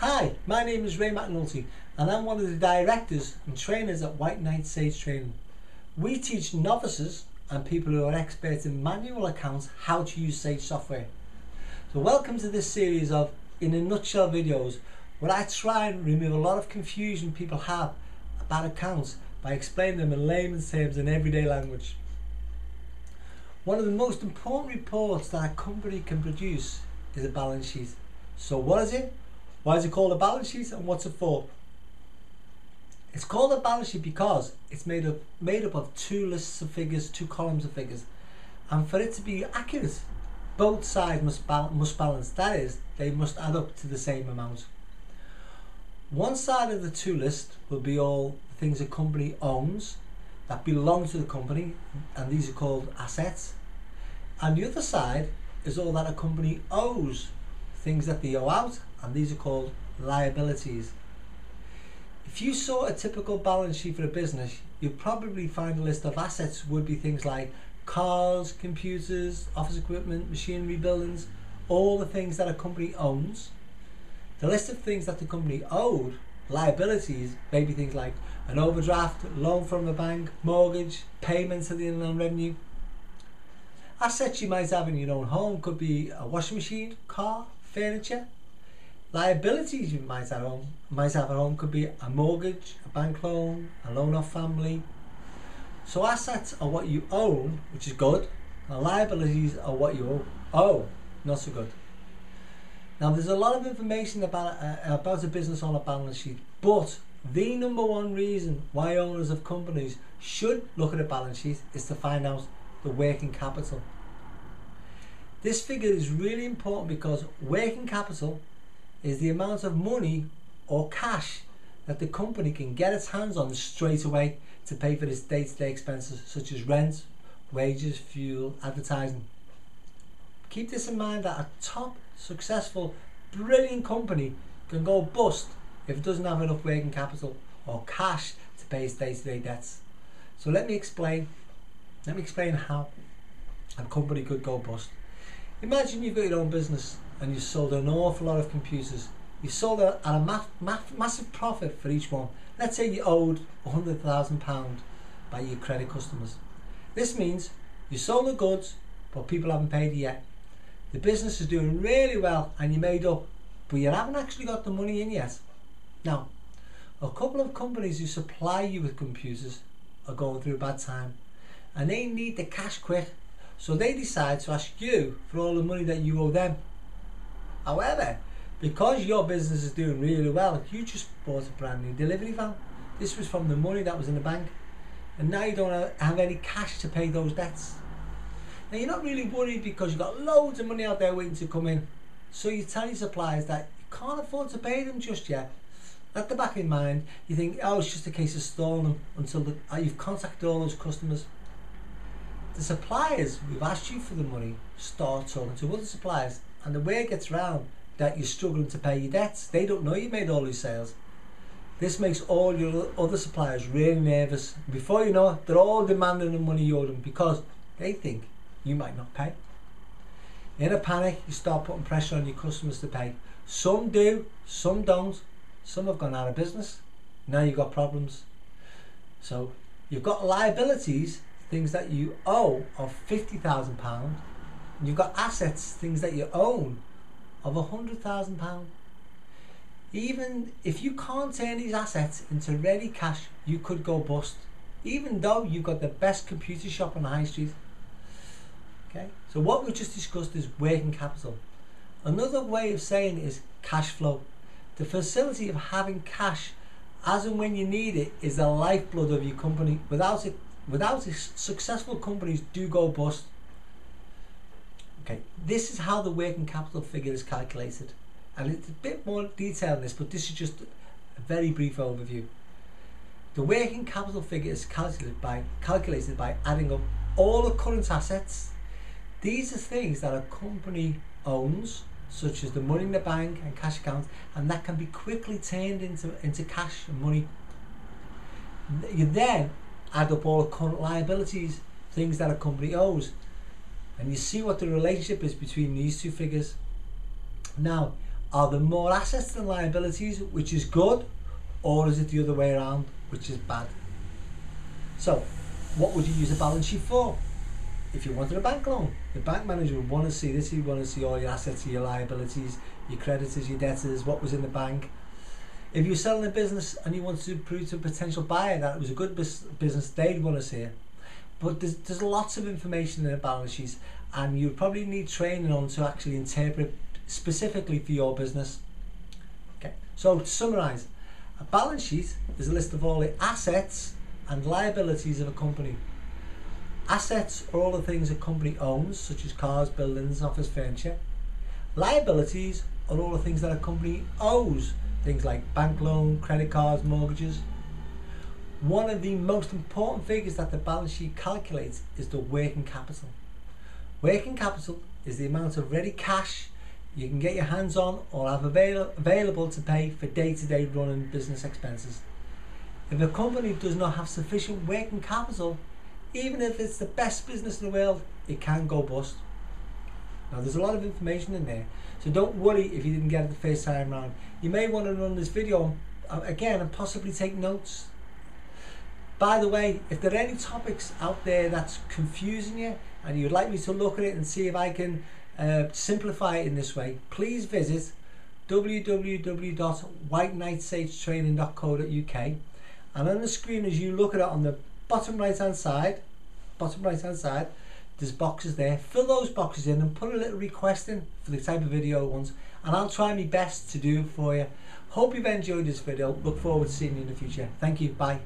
Hi, my name is Ray McNulty and I'm one of the directors and trainers at White Knight Sage Training. We teach novices and people who are experts in manual accounts how to use Sage software. So welcome to this series of In a Nutshell videos where I try and remove a lot of confusion people have about accounts by explaining them in layman's terms in everyday language. One of the most important reports that a company can produce is a balance sheet. So what is it? Why is it called a balance sheet and what's it for? It's called a balance sheet because it's made up of two lists of figures, two columns of figures, and for it to be accurate, both sides must balance. That is, they must add up to the same amount. One side of the two list will be all the things a company owns that belong to the company, and these are called assets. And the other side is all that a company owes, things that they owe out, and these are called liabilities. If you saw a typical balance sheet for a business, you'll probably find a list of assets would be things like cars, computers, office equipment, machinery, buildings, all the things that a company owns. The list of things that the company owed, liabilities, may be things like an overdraft, loan from the bank, mortgage, payments to the Inland Revenue. Assets you might have in your own home could be a washing machine, car, furniture. Liabilities you might have at home could be a mortgage, a bank loan, a loan off family. So assets are what you own, which is good, and liabilities are what you owe, not so good. Now there's a lot of information about a business on a balance sheet, but the number one reason why owners of companies should look at a balance sheet is to find out the working capital. This figure is really important because working capital is the amount of money or cash that the company can get its hands on straight away to pay for its day-to-day expenses such as rent, wages, fuel, advertising. Keep this in mind that a top, successful, brilliant company can go bust if it doesn't have enough working capital or cash to pay its day-to-day debts. So let me explain how a company could go bust. Imagine you've got your own business and you sold an awful lot of computers. You sold at a massive profit for each one. Let's say you owed £100,000 by your credit customers. This means you sold the goods, but people haven't paid you yet. The business is doing really well and you made up, but you haven't actually got the money in yet. Now, a couple of companies who supply you with computers are going through a bad time and they need the cash quick, so they decide to ask you for all the money that you owe them. However, because your business is doing really well, you just bought a brand new delivery van. This was from the money that was in the bank, and now you don't have any cash to pay those debts. Now you're not really worried because you've got loads of money out there waiting to come in, so you tell your suppliers that you can't afford to pay them just yet. At the back of your mind, you think, oh, it's just a case of stalling them until you've contacted all those customers. The suppliers who've asked you for the money start talking to other suppliers, and the word gets round that you're struggling to pay your debts. They don't know you made all these sales. This makes all your other suppliers really nervous. Before you know it, they're all demanding the money you owe them because they think you might not pay. In a panic, you start putting pressure on your customers to pay. Some do, some don't. Some have gone out of business. Now you've got problems. So you've got liabilities, things that you owe of £50,000. You've got assets, things that you own of £100,000. Even if you can't turn these assets into ready cash, you could go bust, even though you've got the best computer shop on the high street. Okay, so what we just discussed is working capital. Another way of saying it is cash flow. The facility of having cash as and when you need it is the lifeblood of your company. Without it, successful companies do go bust. Okay, this is how the working capital figure is calculated, and it's a bit more detail in this, but this is just a very brief overview. The working capital figure is calculated by adding up all the current assets. These are things that a company owns, such as the money in the bank and cash accounts, and that can be quickly turned into cash and money. You then add up all the current liabilities, things that a company owes, and you see what the relationship is between these two figures. Now, Are there more assets than liabilities, which is good, or is it the other way around, which is bad? So, what would you use a balance sheet for? If you wanted a bank loan, the bank manager would want to see this. He'd want to see all your assets, your liabilities, your creditors, your debtors, what was in the bank. If you're selling a business and you want to prove to a potential buyer that it was a good business, they'd want to see it. But there's lots of information in a balance sheet, and you probably need training on to actually interpret specifically for your business. Okay, so to summarise, a balance sheet is a list of all the assets and liabilities of a company. Assets are all the things a company owns, such as cars, buildings, office furniture. Liabilities are all the things that a company owes, things like bank loan, credit cards, mortgages. One of the most important figures that the balance sheet calculates is the working capital. Working capital is the amount of ready cash you can get your hands on or have available to pay for day-to-day running business expenses. If a company does not have sufficient working capital, even if it's the best business in the world, it can go bust. Now there's a lot of information in there, so don't worry if you didn't get it the first time around. You may want to run this video again and possibly take notes. By the way, if there are any topics out there that's confusing you and you'd like me to look at it and see if I can simplify it in this way, please visit www.whiteknightsagetraining.co.uk, and on the screen as you look at it on the bottom right hand side, there's boxes there. Fill those boxes in and put a little request in for the type of video you want, and I'll try my best to do for you. Hope you've enjoyed this video. Look forward to seeing you in the future. Thank you. Bye.